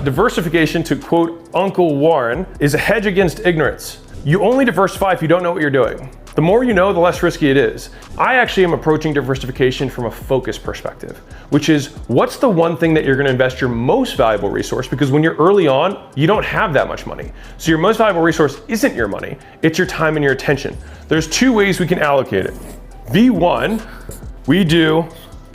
Diversification, to quote Uncle Warren, is a hedge against ignorance. You only diversify if you don't know what you're doing. The more you know, the less risky it is. I actually am approaching diversification from a focus perspective, which is what's the one thing that you're gonna invest your most valuable resource, because when you're early on, you don't have that much money. So your most valuable resource isn't your money, it's your time and your attention. There's two ways we can allocate it. V1, we do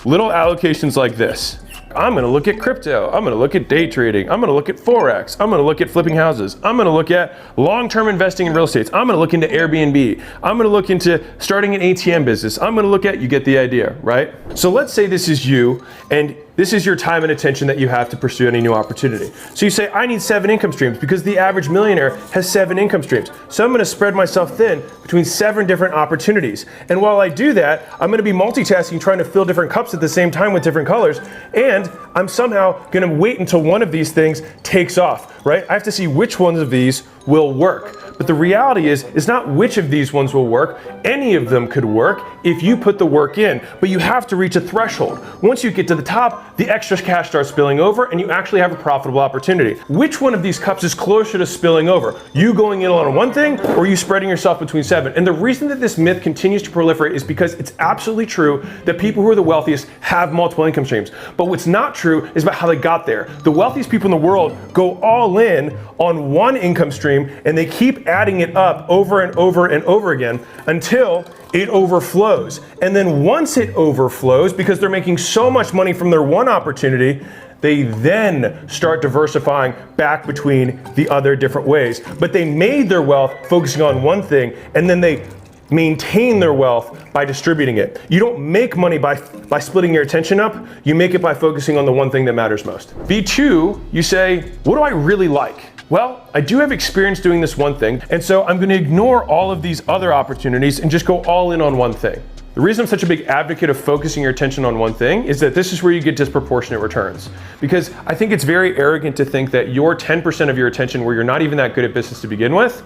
little allocations like this. I'm gonna look at crypto, I'm gonna look at day trading, I'm gonna look at Forex, I'm gonna look at flipping houses, I'm gonna look at long-term investing in real estate, I'm gonna look into Airbnb, I'm gonna look into starting an ATM business, I'm gonna look at, you get the idea, right? So let's say this is you, and this is your time and attention that you have to pursue any new opportunity. So you say, I need 7 income streams because the average millionaire has 7 income streams. So I'm gonna spread myself thin between 7 different opportunities. And while I do that, I'm gonna be multitasking, trying to fill different cups at the same time with different colors. And I'm somehow gonna wait until one of these things takes off, right? I have to see which ones of these will work. But the reality is, it's not which of these ones will work. Any of them could work if you put the work in, but you have to reach a threshold. Once you get to the top, the extra cash starts spilling over and you actually have a profitable opportunity. Which one of these cups is closer to spilling over? You going in on one thing, or you spreading yourself between 7? And the reason that this myth continues to proliferate is because it's absolutely true that people who are the wealthiest have multiple income streams. But what's not true is about how they got there. The wealthiest people in the world go all in on one income stream and they keep adding it up over and over and over again until it overflows. And then once it overflows, because they're making so much money from their one opportunity, they then start diversifying back between the other different ways. But they made their wealth focusing on one thing, and then they maintain their wealth by distributing it. You don't make money by splitting your attention up, you make it by focusing on the one thing that matters most. V2, you say, what do I really like? Well, I do have experience doing this one thing, and so I'm gonna ignore all of these other opportunities and just go all in on one thing. The reason I'm such a big advocate of focusing your attention on one thing is that this is where you get disproportionate returns. Because I think it's very arrogant to think that your 10% of your attention, where you're not even that good at business to begin with,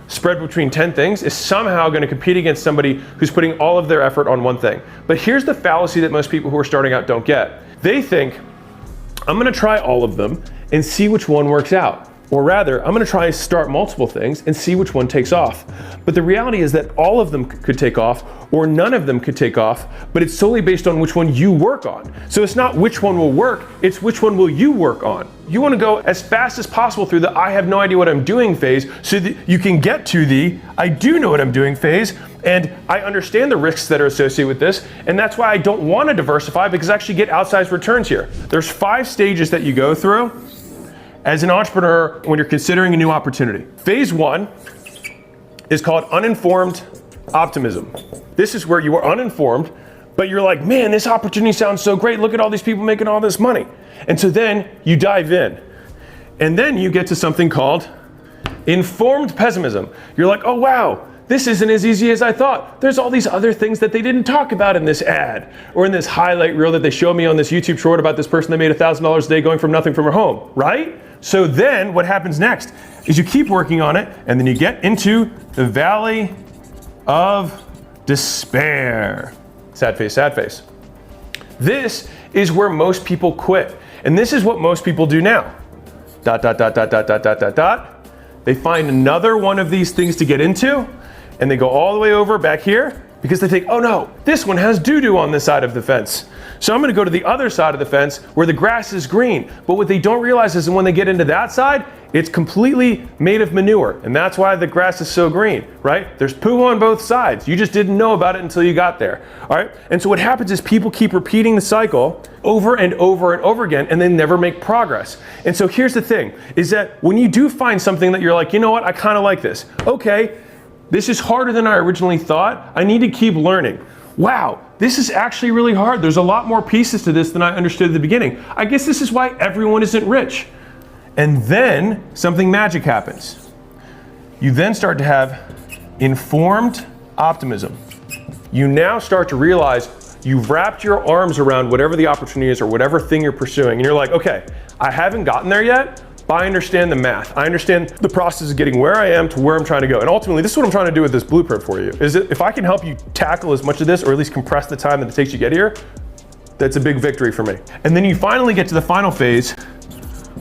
spread between 10 things, is somehow gonna compete against somebody who's putting all of their effort on one thing. But here's the fallacy that most people who are starting out don't get. They think, I'm gonna try all of them and see which one works out. Or rather, I'm gonna try to start multiple things and see which one takes off. But the reality is that all of them could take off, or none of them could take off, but it's solely based on which one you work on. So it's not which one will work, it's which one will you work on. You wanna go as fast as possible through the I have no idea what I'm doing phase, so that you can get to the I do know what I'm doing phase, and I understand the risks that are associated with this, and that's why I don't wanna diversify, because I actually get outsized returns here. There's 5 stages that you go through as an entrepreneur when you're considering a new opportunity. Phase 1 is called uninformed optimism. This is where you are uninformed, but you're like, man, this opportunity sounds so great. Look at all these people making all this money. And so then you dive in. And then you get to something called informed pessimism. You're like, oh wow, this isn't as easy as I thought. There's all these other things that they didn't talk about in this ad or in this highlight reel that they show me on this YouTube short about this person that made $1,000 a day going from nothing from her home, right? So then what happens next is you keep working on it, and then you get into the valley of despair. Sad face, sad face. This is where most people quit. And this is what most people do now. Dot, dot, dot, dot, dot, dot, dot, dot, dot. They find another one of these things to get into, and they go all the way over back here, because they think, oh no, this one has doo-doo on this side of the fence. So I'm gonna go to the other side of the fence where the grass is green. But what they don't realize is that when they get into that side, it's completely made of manure. And that's why the grass is so green, right? There's poo on both sides. You just didn't know about it until you got there, all right? And so what happens is people keep repeating the cycle over and over and over again, and they never make progress. And so here's the thing, is that when you do find something that you're like, you know what, I kinda like this. Okay, this is harder than I originally thought. I need to keep learning. Wow, this is actually really hard. There's a lot more pieces to this than I understood at the beginning. I guess this is why everyone isn't rich. And then something magic happens. You then start to have informed optimism. You now start to realize you've wrapped your arms around whatever the opportunity is or whatever thing you're pursuing. And you're like, okay, I haven't gotten there yet, but I understand the math. I understand the process of getting where I am to where I'm trying to go. And ultimately, this is what I'm trying to do with this blueprint for you, is that if I can help you tackle as much of this, or at least compress the time that it takes you to get here, that's a big victory for me. And then you finally get to the final phase,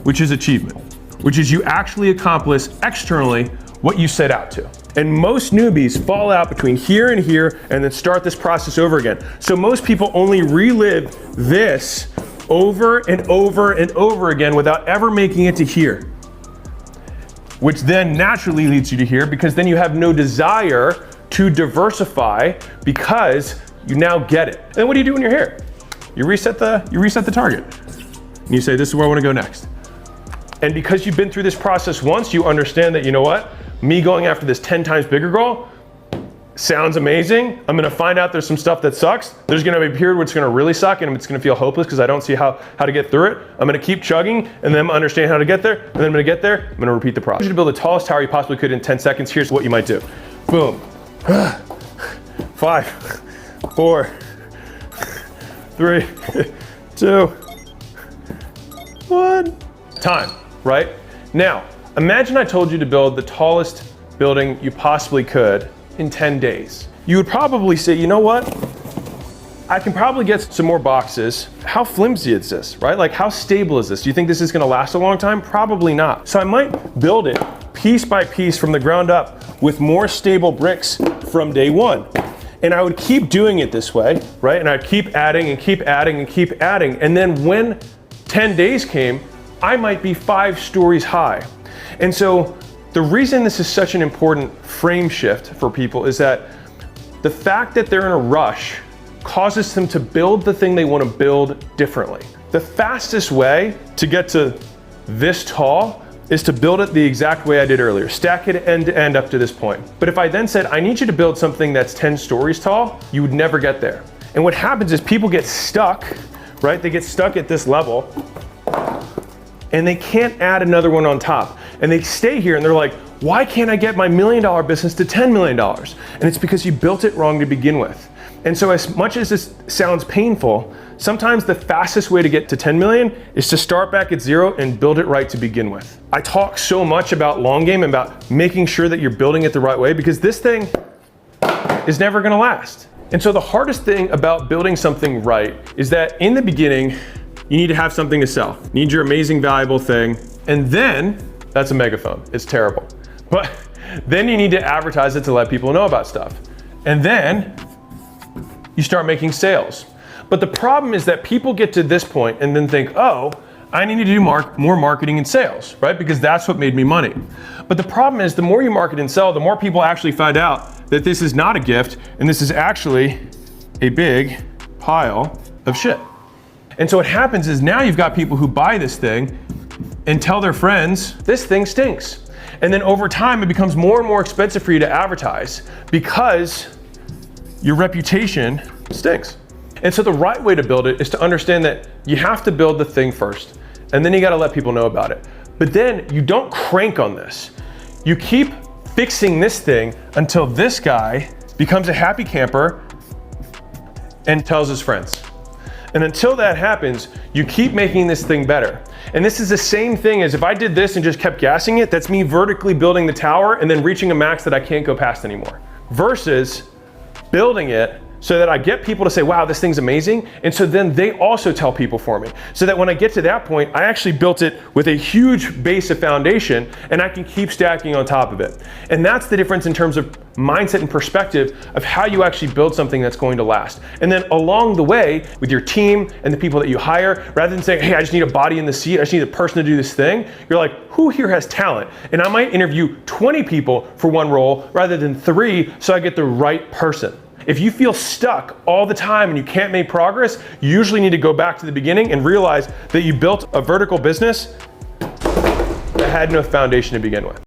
which is achievement, which is you actually accomplish externally what you set out to. And most newbies fall out between here and here and then start this process over again. So most people only relive this over and over and over again without ever making it to here, which then naturally leads you to here, because then you have no desire to diversify because you now get it. And what do you do when you're here? You reset the target. And you say, this is where I want to go next. And because you've been through this process once, you understand that, you know what? Me going after this 10 times bigger goal sounds amazing. I'm gonna find out there's some stuff that sucks. There's gonna be a period where it's gonna really suck and it's gonna feel hopeless because I don't see how to get through it. I'm gonna keep chugging and then understand how to get there. And then I'm gonna get there, I'm gonna repeat the process. To build the tallest tower you possibly could in 10 seconds, here's what you might do. Boom. 5, 4, 3, 2, 1. Time, right? Now, imagine I told you to build the tallest building you possibly could in 10 days. You would probably say, you know what? I can probably get some more boxes. How flimsy is this, right? Like, how stable is this? Do you think this is gonna last a long time? Probably not. So I might build it piece by piece from the ground up with more stable bricks from day one. And I would keep doing it this way, right? And I'd keep adding and keep adding and keep adding. And then when 10 days came, I might be 5 stories high. And so the reason this is such an important frame shift for people is that the fact that they're in a rush causes them to build the thing they want to build differently. The fastest way to get to this tall is to build it the exact way I did earlier, stack it end to end up to this point. But if I then said, I need you to build something that's 10 stories tall, you would never get there. And what happens is people get stuck, right? They get stuck at this level and they can't add another one on top. And they stay here and they're like, why can't I get my $1 million business to $10 million? And it's because you built it wrong to begin with. And so as much as this sounds painful, sometimes the fastest way to get to 10 million is to start back at 0 and build it right to begin with. I talk so much about long game and about making sure that you're building it the right way because this thing is never gonna last. And so the hardest thing about building something right is that in the beginning, you need to have something to sell. You need your amazing, valuable thing. And then, that's a megaphone, it's terrible. But then you need to advertise it to let people know about stuff. And then you start making sales. But the problem is that people get to this point and then think, oh, I need to do more marketing and sales, right? Because that's what made me money. But the problem is the more you market and sell, the more people actually find out that this is not a gift and this is actually a big pile of shit. And so what happens is now you've got people who buy this thing and tell their friends, this thing stinks. And then over time, it becomes more and more expensive for you to advertise because your reputation stinks. And so the right way to build it is to understand that you have to build the thing first, and then you gotta let people know about it. But then you don't crank on this. You keep fixing this thing until this guy becomes a happy camper and tells his friends. And until that happens, you keep making this thing better. And this is the same thing as if I did this and just kept gassing it, that's me vertically building the tower and then reaching a max that I can't go past anymore. Versus building it so that I get people to say, wow, this thing's amazing. And so then they also tell people for me. So that when I get to that point, I actually built it with a huge base of foundation and I can keep stacking on top of it. And that's the difference in terms of mindset and perspective of how you actually build something that's going to last. And then along the way with your team and the people that you hire, rather than saying, hey, I just need a body in the seat, I just need a person to do this thing, you're like, who here has talent? And I might interview 20 people for one role rather than 3 so I get the right person. If you feel stuck all the time and you can't make progress, you usually need to go back to the beginning and realize that you built a vertical business that had no foundation to begin with.